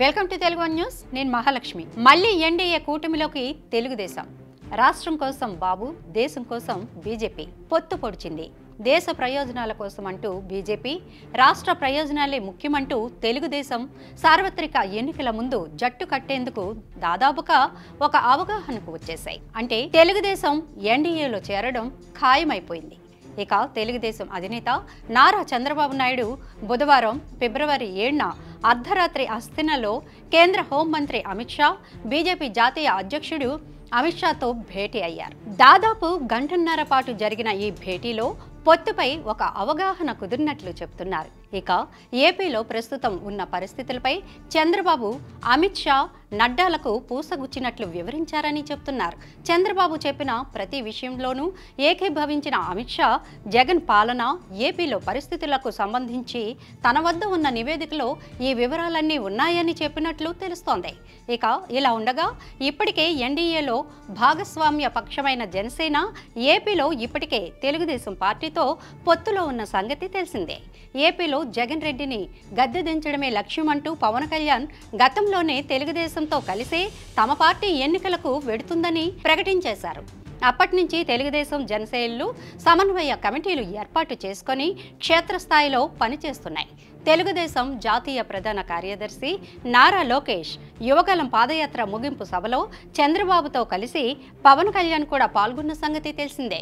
Welcome to Telugu news. నేను మహాలక్ష్మి. మళ్ళీ NDA కూటమిలోకి Telugu Desam. రాష్ట్రం కోసం బాబు, దేశం కోసం బీజేపీ పొత్తు పొడిచింది. దేశ ప్రయోజనాల కోసం అంటూ బీజేపీ, రాష్ట్ర ప్రయోజనాలే ముఖ్యమంటూ తెలుగుదేశం సార్వత్రిక ఎన్నికల ముందు జట్టు కట్టేందుకు దాదాపుగా ఒక అవగాహనకు వచ్చేశాయి. అంటే తెలుగుదేశం ఎన్డీఏలో చేరడం ఖాయమైపోయింది. ఇక తెలుగుదేశం అధినేత నారా చంద్రబాబు నాయుడు బుధవారం ఫిబ్రవరి 7న అర్ధరాత్రి హస్తినలో కేంద్ర హోంమంత్రి అమిత్ షా, బీజేపీ జాతీయ అధ్యక్షుడు అమిత్ షాతో భేటీ అయ్యారు. దాదాపు గంటన్నర పాటు జరిగిన ఈ భేటీలో పొత్తుపై ఒక అవగాహన కుదిరినట్లు చెప్తున్నారు. ఇక ఏపీలో ప్రస్తుతం ఉన్న పరిస్థితులపై చంద్రబాబు, అమిత్ షా, నడ్డాలకు పూసగుచ్చినట్లు వివరించారని చెప్తున్నారు. చంద్రబాబు చెప్పిన ప్రతి విషయంలోనూ ఏకీభవించిన అమిత్ షా, జగన్ పాలన, ఏపీలో పరిస్థితులకు సంబంధించి తన వద్ద ఉన్న నివేదికలో ఈ వివరాలన్నీ ఉన్నాయని చెప్పినట్లు తెలుస్తోంది. ఇక ఇలా ఉండగా ఇప్పటికే ఎన్డీఏలో భాగస్వామ్య పక్షమైన జనసేన ఏపీలో ఇప్పటికే తెలుగుదేశం పార్టీతో పొత్తులో ఉన్న సంగతి తెలిసిందే. ఏపీలో జగన్ రెడ్డిని గద్దె దించడమే లక్ష్యమంటూ పవన్ కళ్యాణ్ గతంలోనే తెలుగుదేశంతో కలిసే తమ పార్టీ ఎన్నికలకు వెడుతుందని ప్రకటించేశారు. అప్పటి నుంచి తెలుగుదేశం, జనసేనలు సమన్వయ కమిటీలు ఏర్పాటు చేసుకుని క్షేత్రస్థాయిలో పనిచేస్తున్నాయి. తెలుగుదేశం జాతీయ ప్రధాన కార్యదర్శి నారా లోకేష్ యువగలం పాదయాత్ర ముగింపు సభలో చంద్రబాబుతో కలిసి పవన్ కళ్యాణ్ కూడా పాల్గొన్న సంగతి తెలిసిందే.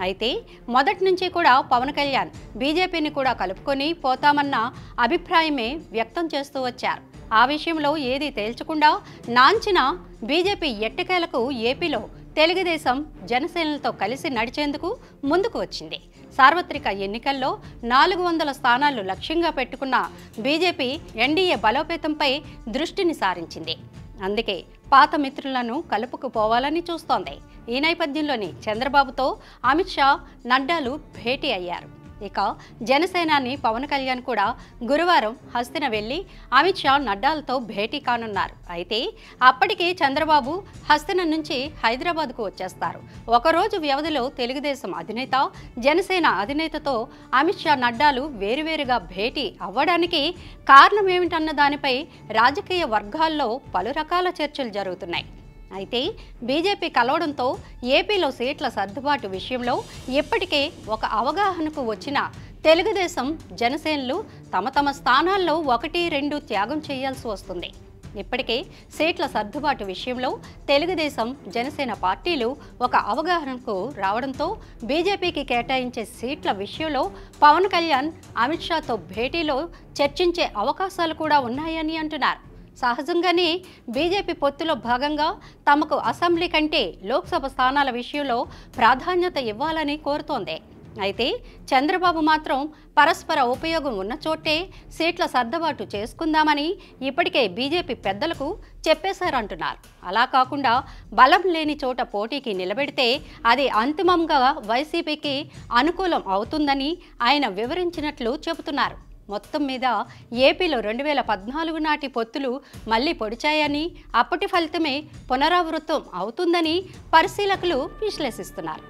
అయితే మొదటి నుంచి కూడా పవన్ కళ్యాణ్ బీజేపీని కూడా కలుపుకొని పోతామన్న అభిప్రాయమే వ్యక్తం చేస్తూ వచ్చారు. ఆ విషయంలో ఏదీ తేల్చకుండా నాంచిన బీజేపీ ఎట్టకేలకు ఏపీలో తెలుగుదేశం, జనసేనలతో కలిసి నడిచేందుకు ముందుకు వచ్చింది. సార్వత్రిక ఎన్నికల్లో 400 స్థానాలు లక్ష్యంగా పెట్టుకున్న బీజేపీ ఎన్డీఏ బలోపేతంపై దృష్టిని సారించింది. అందుకే పాత మిత్రులను కలుపుకుపోవాలని చూస్తోంది. ఈ నేపథ్యంలోని చంద్రబాబుతో అమిత్ షా, నడ్డాలు భేటీ అయ్యారు. ఇక జనసేనాని పవన్ కళ్యాణ్ కూడా గురువారం హస్తిన వెళ్లి అమిత్ షా, నడ్డాలతో భేటీ కానున్నారు. అయితే అప్పటికే చంద్రబాబు హస్తిన నుంచి హైదరాబాద్కు వచ్చేస్తారు. ఒకరోజు వ్యవధిలో తెలుగుదేశం అధినేత, జనసేన అధినేతతో అమిత్ షా, నడ్డాలు వేరువేరుగా భేటీ అవ్వడానికి కారణం ఏమిటన్న దానిపై రాజకీయ వర్గాల్లో పలు రకాల చర్చలు జరుగుతున్నాయి. అయితే బీజేపీ కలవడంతో ఏపీలో సీట్ల సర్దుబాటు విషయంలో ఇప్పటికే ఒక అవగాహనకు వచ్చిన తెలుగుదేశం, జనసేనలు తమ తమ స్థానాల్లో 1-2 త్యాగం చేయాల్సి వస్తుంది. ఇప్పటికే సీట్ల సర్దుబాటు విషయంలో తెలుగుదేశం, జనసేన పార్టీలు ఒక అవగాహనకు రావడంతో బీజేపీకి కేటాయించే సీట్ల విషయంలో పవన్ కళ్యాణ్, అమిత్ షాతో భేటీలో చర్చించే అవకాశాలు కూడా ఉన్నాయని అంటున్నారు. సహజంగానే బీజేపీ పొత్తులో భాగంగా తమకు అసెంబ్లీ కంటే లోక్సభ స్థానాల విషయంలో ప్రాధాన్యత ఇవ్వాలని కోరుతోంది. అయితే చంద్రబాబు మాత్రం పరస్పర ఉపయోగం ఉన్న చోటే సీట్ల సర్దుబాటు చేసుకుందామని ఇప్పటికే బీజేపీ పెద్దలకు చెప్పేశారంటున్నారు. అలా కాకుండా బలం లేని చోట పోటీకి నిలబెడితే అది అంతిమంగా వైసీపీకి అనుకూలం అవుతుందని ఆయన వివరించినట్లు చెబుతున్నారు. మొత్తం మీద ఏపీలో 2014 నాటి పొత్తులు మళ్లీ పొడిచాయని, అప్పటి ఫలితమే పునరావృతం అవుతుందని పరిశీలకులు విశ్లేషిస్తున్నారు.